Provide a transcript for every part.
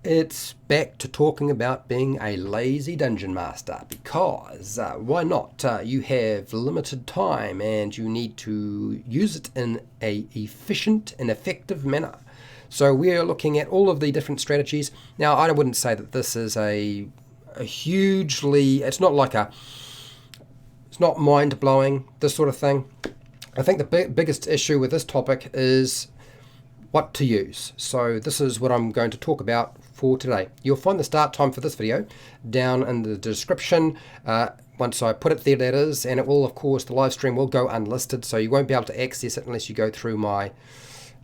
It's back to talking about being a lazy dungeon master because why not? You have limited time and you need to use it in a efficient and effective manner. So we are looking at all of the different strategies. Now, I wouldn't say that this is a hugely, it's not mind-blowing, this sort of thing. I think the biggest issue with this topic is what to use. So this is what I'm going to talk about for today. You'll find the start time for this video down in the description. Once I put it there, that is, and it will, of course, the live stream will go unlisted, so you won't be able to access it unless you go through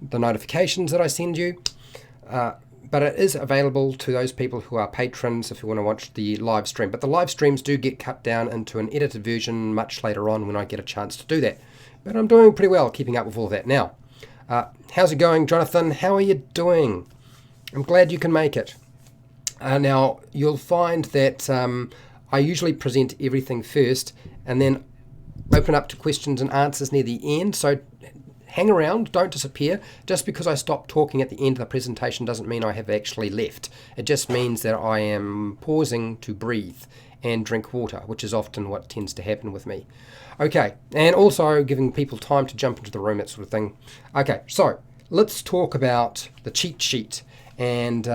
the notifications that I send you. But it is available to those people who are patrons if you want to watch the live stream. But the live streams do get cut down into an edited version much later on when I get a chance to do that. But I'm doing pretty well keeping up with all that now. How's it going, Jonathan? How are you doing? I'm glad you can make it. Now, you'll find that I usually present everything first and then open up to questions and answers near the end. So hang around, don't disappear. Just because I stop talking at the end of the presentation doesn't mean I have actually left. It just means that I am pausing to breathe and drink water, which is often what tends to happen with me. Okay, and also giving people time to jump into the room, that sort of thing. Okay, so let's talk about the cheat sheet and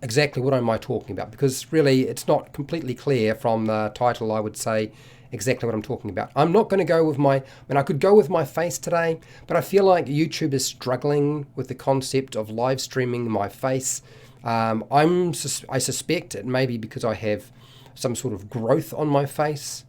exactly what am I talking about, because really it's not completely clear from the title, I would say, exactly what I'm talking about. I'm not going to go with I could go with my face today, but I feel like YouTube is struggling with the concept of live streaming my face. I suspect it may be because I have some sort of growth on my face.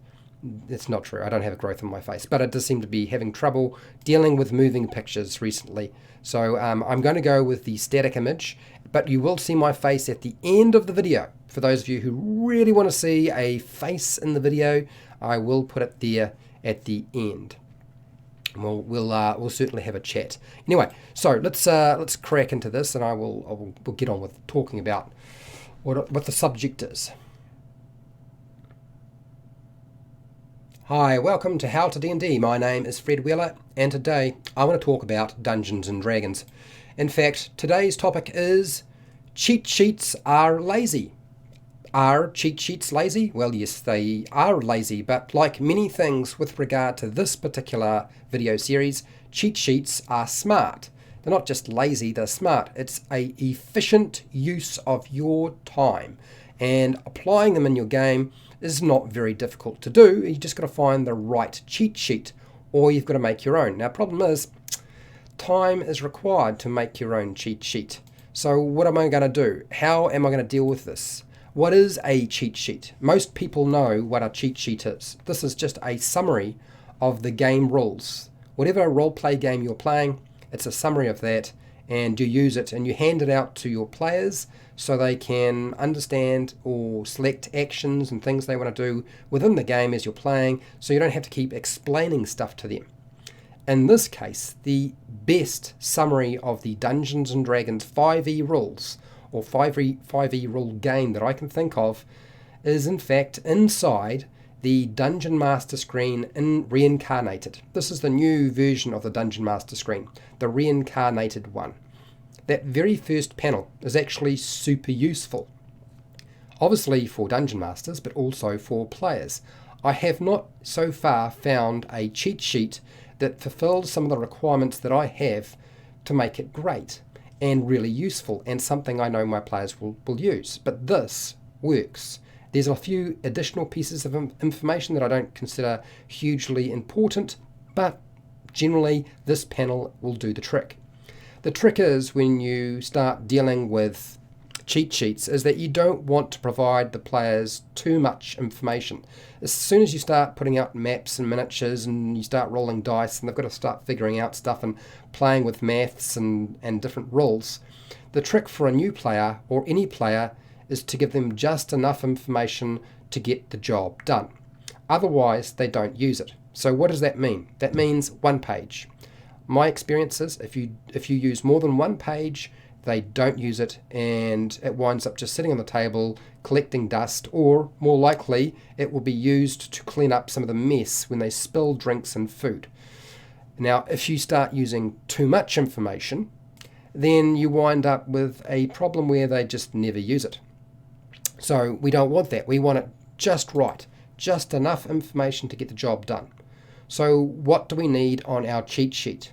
It's not true. I don't have a growth on my face, but it does seem to be having trouble dealing with moving pictures recently. So I'm going to go with the static image, but you will see my face at the end of the video. For those of you who really want to see a face in the video, I will put it there at the end. We'll certainly have a chat. Anyway, so let's crack into this, and we'll get on with talking about what the subject is. Hi, welcome to HowtoDandD. My name is Fred Wheeler, and today I want to talk about Dungeons and Dragons. In fact, today's topic is cheat sheets are lazy. Are cheat sheets lazy? Well, yes, they are lazy, but like many things with regard to this particular video series, cheat sheets are smart. They're not just lazy, they're smart. It's an efficient use of your time, and applying them in your game is not very difficult to do. You just got to find the right cheat sheet, or you've got to make your own. Now, problem is, time is required to make your own cheat sheet. So what am I going to do? How am I going to deal with this? What is a cheat sheet? Most people know what a cheat sheet is. This is just a summary of the game rules. Whatever role-play game you're playing, it's a summary of that, and you use it and you hand it out to your players so they can understand or select actions and things they want to do within the game as you're playing, so you don't have to keep explaining stuff to them. In this case, the best summary of the Dungeons and Dragons 5e rules, or 5e rule game that I can think of, is in fact inside the Dungeon Master screen in Reincarnated. This is the new version of the Dungeon Master screen, the Reincarnated one. That very first panel is actually super useful. Obviously for Dungeon Masters, but also for players. I have not so far found a cheat sheet that fulfills some of the requirements that I have to make it great and really useful, and something I know my players will use. But this works. There's a few additional pieces of information that I don't consider hugely important, but generally this panel will do the trick. The trick is, when you start dealing with cheat sheets, is that you don't want to provide the players too much information. As soon as you start putting out maps and miniatures and you start rolling dice and they've got to start figuring out stuff and playing with maths and different rules, the trick for a new player or any player is to give them just enough information to get the job done. Otherwise, they don't use it. So what does that mean? That means one page. My experience is if you use more than one page, they don't use it, and it winds up just sitting on the table collecting dust, or more likely it will be used to clean up some of the mess when they spill drinks and food. Now, if you start using too much information, then you wind up with a problem where they just never use it. So we don't want that. We want it just right, just enough information to get the job done. So what do we need on our cheat sheet?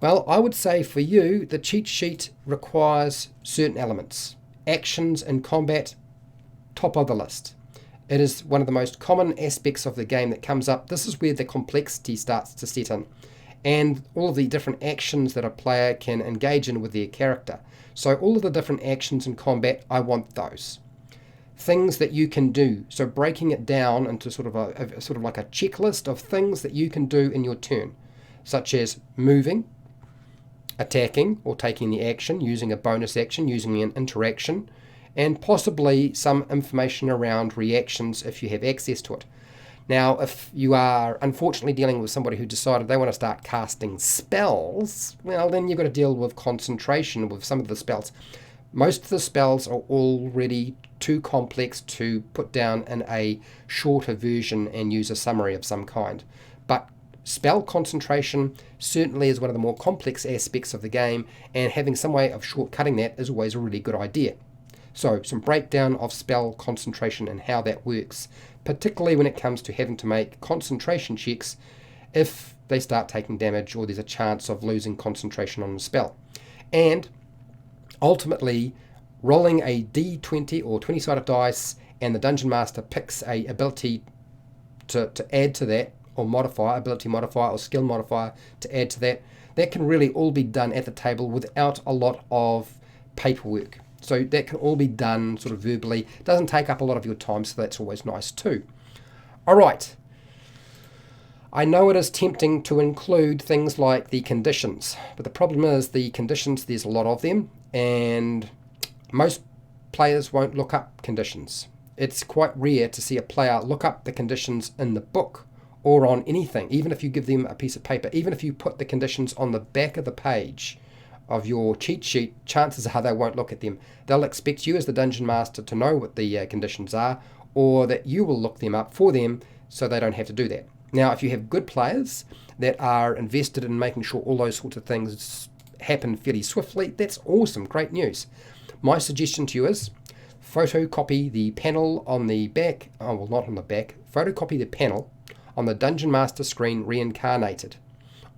Well, I would say for you, the cheat sheet requires certain elements. Actions and combat, top of the list. It is one of the most common aspects of the game that comes up. This is where the complexity starts to set in, and all of the different actions that a player can engage in with their character. So all of the different actions in combat, I want those. Things that you can do, so breaking it down into sort of like a checklist of things that you can do in your turn, such as moving, attacking or taking the action, using a bonus action, using an interaction, and possibly some information around reactions if you have access to it. Now, if you are unfortunately dealing with somebody who decided they want to start casting spells, well, then you've got to deal with concentration with some of the spells. Most of the spells are already too complex to put down in a shorter version and use a summary of some kind. But spell concentration certainly is one of the more complex aspects of the game, and having some way of shortcutting that is always a really good idea. So some breakdown of spell concentration and how that works, particularly when it comes to having to make concentration checks if they start taking damage or there's a chance of losing concentration on the spell. And ultimately, rolling a d20 or 20-sided dice, and the Dungeon Master picks a ability to add to that, or modifier, ability modifier or skill modifier to add to that. That can really all be done at the table without a lot of paperwork. So that can all be done sort of verbally. It doesn't take up a lot of your time, so that's always nice too. All right. I know it is tempting to include things like the conditions, but the problem is the conditions, there's a lot of them, and most players won't look up conditions. It's quite rare to see a player look up the conditions in the book or on anything, even if you give them a piece of paper, even if you put the conditions on the back of the page of your cheat sheet, chances are they won't look at them. They'll expect you as the Dungeon Master to know what the conditions are, or that you will look them up for them so they don't have to do that. Now, if you have good players that are invested in making sure all those sorts of things happen fairly swiftly, that's awesome, great news. My suggestion to you is photocopy the panel on the back, well, not on the back, photocopy the panel on the Dungeon Master screen reincarnated.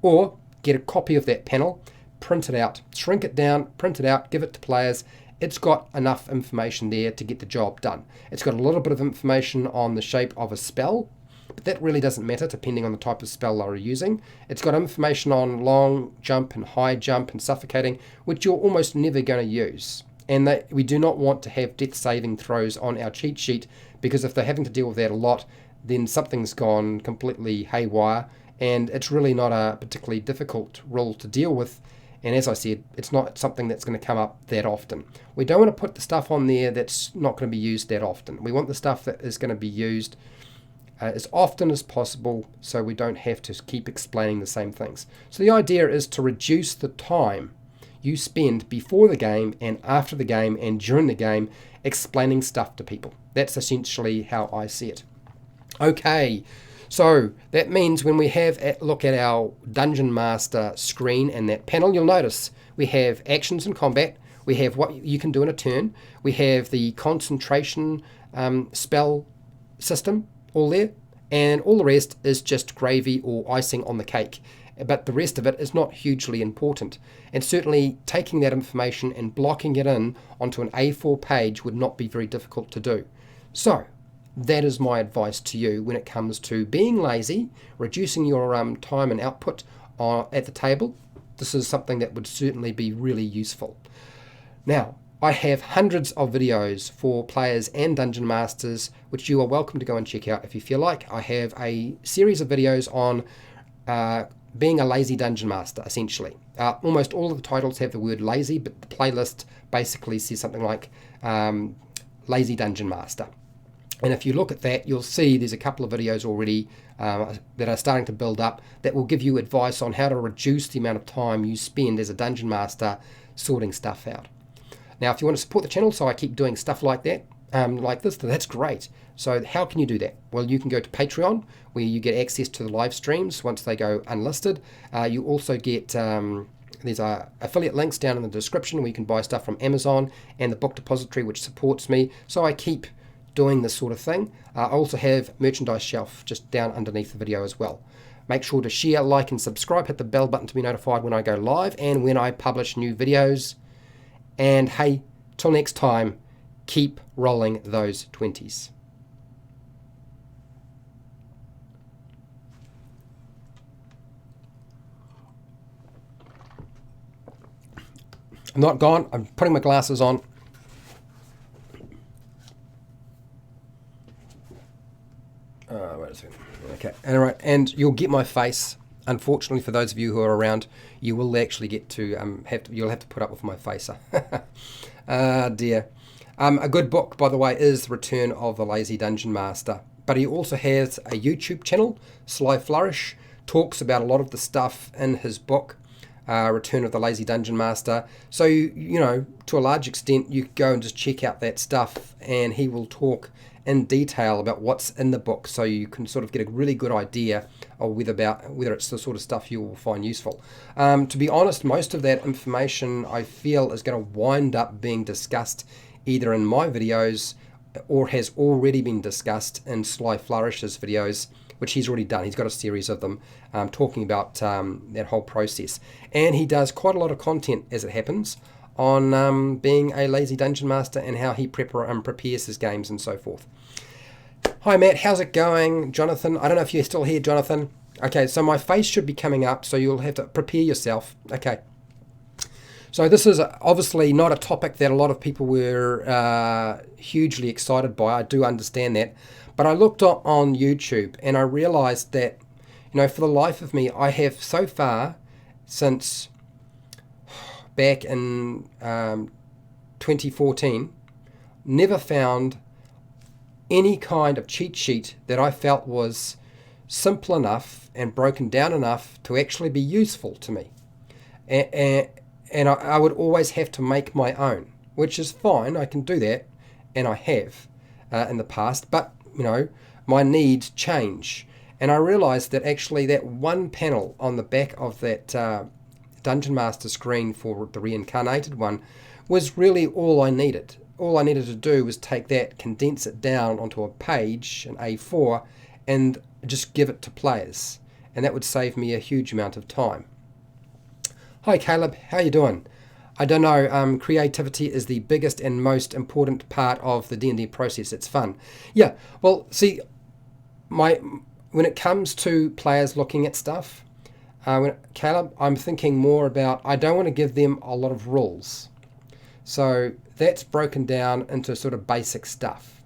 Or get a copy of that panel, print it out, shrink it down, print it out, give it to players. It's got enough information there to get the job done. It's got a little bit of information on the shape of a spell, but that really doesn't matter depending on the type of spell they're using. It's got information on long jump and high jump and suffocating, which you're almost never going to use. And we do not want to have death saving throws on our cheat sheet, because if they're having to deal with that a lot, then something's gone completely haywire, and it's really not a particularly difficult rule to deal with. And as I said, it's not something that's going to come up that often. We don't want to put the stuff on there that's not going to be used that often. We want the stuff that is going to be used as often as possible, so we don't have to keep explaining the same things. So the idea is to reduce the time you spend before the game and after the game and during the game explaining stuff to people. That's essentially how I see it. Okay, so that means when we have a look at our Dungeon Master screen and that panel, you'll notice we have actions and combat, we have what you can do in a turn, we have the concentration spell system all there, and all the rest is just gravy or icing on the cake. But the rest of it is not hugely important. And certainly taking that information and blocking it in onto an A4 page would not be very difficult to do. So that is my advice to you when it comes to being lazy, reducing your time and output at the table. This is something that would certainly be really useful. Now, I have hundreds of videos for players and Dungeon Masters, which you are welcome to go and check out if you feel like. I have a series of videos on being a lazy Dungeon Master, essentially. Almost all of the titles have the word lazy, but the playlist basically says something like Lazy Dungeon Master. And if you look at that, you'll see there's a couple of videos already that are starting to build up that will give you advice on how to reduce the amount of time you spend as a Dungeon Master sorting stuff out. Now, if you want to support the channel so I keep doing stuff like that, like this, that's great. So how can you do that? Well, you can go to Patreon, where you get access to the live streams once they go unlisted. You also get There's affiliate links down in the description where you can buy stuff from Amazon and the book depository, which supports me. So I keep doing this sort of thing. I also have merchandise shelf just down underneath the video as well. Make sure to share, like, and subscribe. Hit the bell button to be notified when I go live and when I publish new videos. And hey, till next time, keep rolling those 20s. I'm not gone. I'm putting my glasses on. Wait a second. Okay. All right. And you'll get my face. Unfortunately, for those of you who are around, you will actually get to you'll have to put up with my face. Dear. A good book, by the way, is Return of the Lazy Dungeon Master. But he also has a YouTube channel, Sly Flourish, talks about a lot of the stuff in his book. Return of the Lazy Dungeon Master. So, you know, to a large extent, you could go and just check out that stuff and he will talk in detail about what's in the book, so you can sort of get a really good idea of whether it's the sort of stuff you will find useful. To be honest, most of that information I feel is going to wind up being discussed either in my videos or has already been discussed in Sly Flourish's videos, which he's already done. He's got a series of them talking about that whole process. And he does quite a lot of content, as it happens, on being a lazy dungeon master and how he prepares his games and so forth. Hi Matt, how's it going? Jonathan, I don't know if you're still here, Jonathan. Okay, so my face should be coming up, so you'll have to prepare yourself. Okay. So this is obviously not a topic that a lot of people were hugely excited by. I do understand that. But I looked on YouTube and I realized that, you know, for the life of me, I have so far since back in 2014 never found any kind of cheat sheet that I felt was simple enough and broken down enough to actually be useful to me. And I would always have to make my own, which is fine. I can do that, and I have in the past. But, you know, my needs change. And I realized that actually that one panel on the back of that Dungeon Master screen for the reincarnated one was really all I needed. All I needed to do was take that, condense it down onto a page, an A4, and just give it to players. And that would save me a huge amount of time. Hi Caleb, how you doing? I don't know, creativity is the biggest and most important part of the D&D process. It's fun. Yeah, well, see, when it comes to players looking at stuff, Caleb, I'm thinking more about, I don't want to give them a lot of rules. So that's broken down into sort of basic stuff.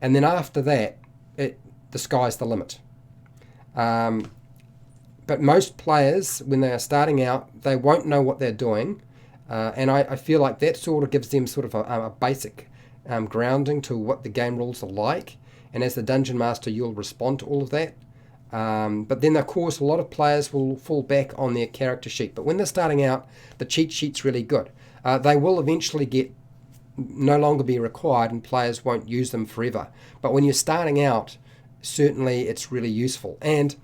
And then after that, the sky's the limit. But most players, when they are starting out, they won't know what they're doing. And I feel like that sort of gives them sort of a basic grounding to what the game rules are like. And as the Dungeon Master, you'll respond to all of that. But then, of course, a lot of players will fall back on their character sheet. But when they're starting out, the cheat sheet's really good. They will eventually no longer be required and players won't use them forever. But when you're starting out, certainly it's really useful. And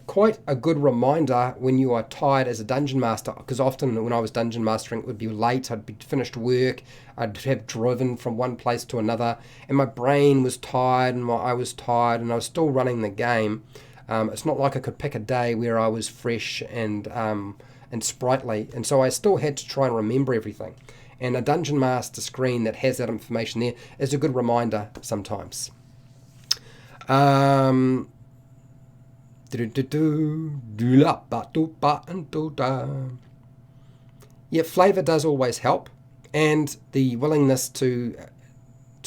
quite a good reminder when you are tired as a dungeon master, because often when I was dungeon mastering it would be late, I'd be finished work, I'd have driven from one place to another, and my brain was tired and I was tired and I was still running the game. It's not like I could pick a day where I was fresh and sprightly, and so I still had to try and remember everything. And a dungeon master screen that has that information there is a good reminder sometimes. Yeah, flavor does always help, and the willingness to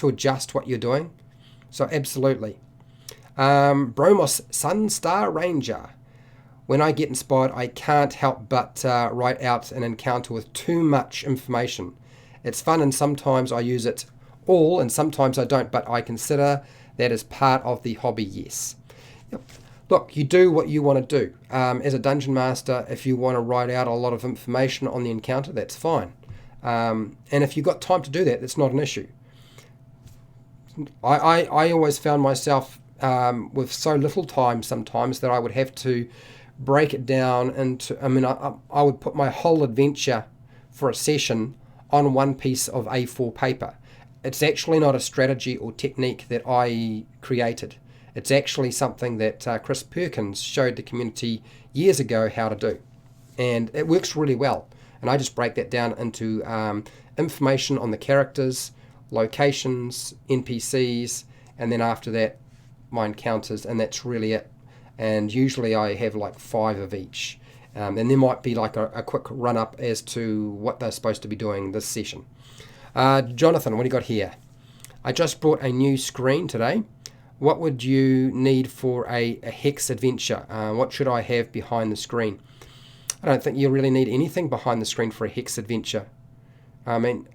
adjust what you're doing. So absolutely. Bromos Sunstar Ranger. When I get inspired, I can't help but write out an encounter with too much information. It's fun, and sometimes I use it all, and sometimes I don't, but I consider that as part of the hobby, yes. Yep. Look, you do what you want to do. As a dungeon master, if you want to write out a lot of information on the encounter, that's fine. And if you've got time to do that, that's not an issue. I always found myself with so little time sometimes that I would have to break it down into, I would put my whole adventure for a session on one piece of A4 paper. It's actually not a strategy or technique that I created. It's actually something that Chris Perkins showed the community years ago how to do. And it works really well. And I just break that down into information on the characters, locations, NPCs, and then after that, my encounters, and that's really it. And usually I have like 5 of each. And there might be like a quick run-up as to what they're supposed to be doing this session. Jonathan, what do you got here? I just brought a new screen today. What would you need for a hex adventure? What should I have behind the screen? I don't think you really need anything behind the screen for a hex adventure. I mean,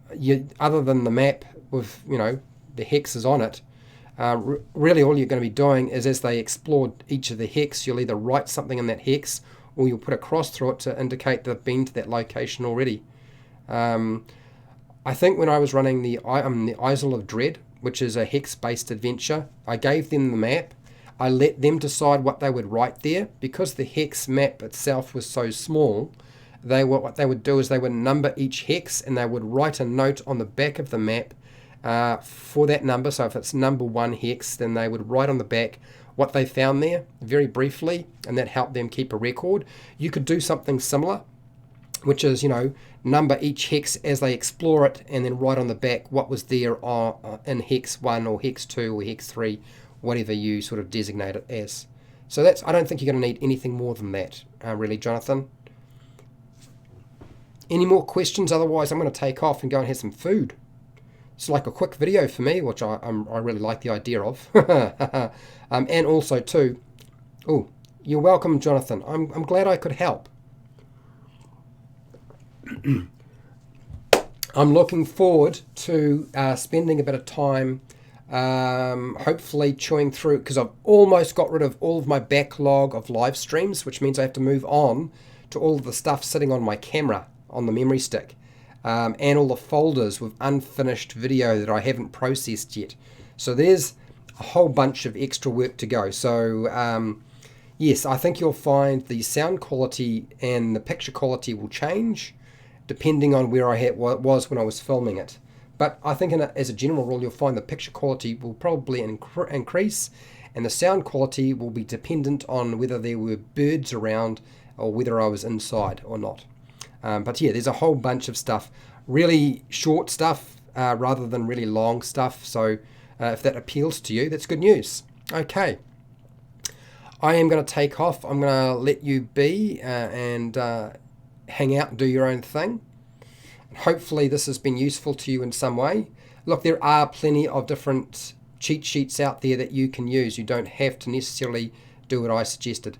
other than the map with, the hexes on it, really all you're going to be doing is as they explore each of the hex, you'll either write something in that hex or you'll put a cross through it to indicate they've been to that location already. I think when I was running the Isle of Dread, which is a hex-based adventure, I gave them the map. I let them decide what they would write there. Because the hex map itself was so small, what they would do is they would number each hex and they would write a note on the back of the map for that number. So if it's number 1 hex, then they would write on the back what they found there very briefly, and that helped them keep a record. You could do something similar, which is, number each hex as they explore it and then write on the back what was there in hex 1 or hex 2 or hex 3, whatever you sort of designate it as. So I don't think you're going to need anything more than that, really, Jonathan. Any more questions? Otherwise, I'm going to take off and go and have some food. It's like a quick video for me, which I really like the idea of. And also, too, you're welcome, Jonathan. I'm glad I could help. I'm looking forward to spending a bit of time hopefully chewing through, because I've almost got rid of all of my backlog of live streams, which means I have to move on to all of the stuff sitting on my camera on the memory stick, and all the folders with unfinished video that I haven't processed yet. So there's a whole bunch of extra work to go. So yes, I think you'll find the sound quality and the picture quality will change depending on where I was when I was filming it. But I think as a general rule, you'll find the picture quality will probably increase, and the sound quality will be dependent on whether there were birds around or whether I was inside or not. But yeah, there's a whole bunch of stuff, really short stuff rather than really long stuff. So if that appeals to you, that's good news. Okay, I am going to take off. I'm going to let you be and hang out and do your own thing. Hopefully this has been useful to you in some way. Look, there are plenty of different cheat sheets out there that you can use. You don't have to necessarily do what I suggested.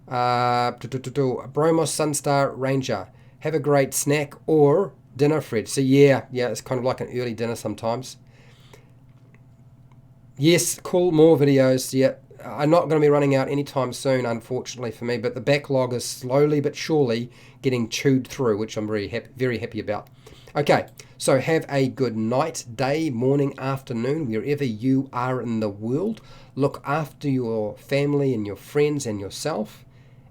Bromos Sunstar Ranger, have a great snack or dinner, Fred. So yeah, it's kind of like an early dinner sometimes. Yes, cool, more videos. Yeah, I'm not going to be running out anytime soon, unfortunately for me, but the backlog is slowly but surely getting chewed through, which I'm very happy about. Okay, so have a good night, day, morning, afternoon, wherever you are in the world. Look after your family and your friends and yourself.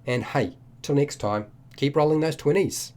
And hey, till next time, keep rolling those 20s.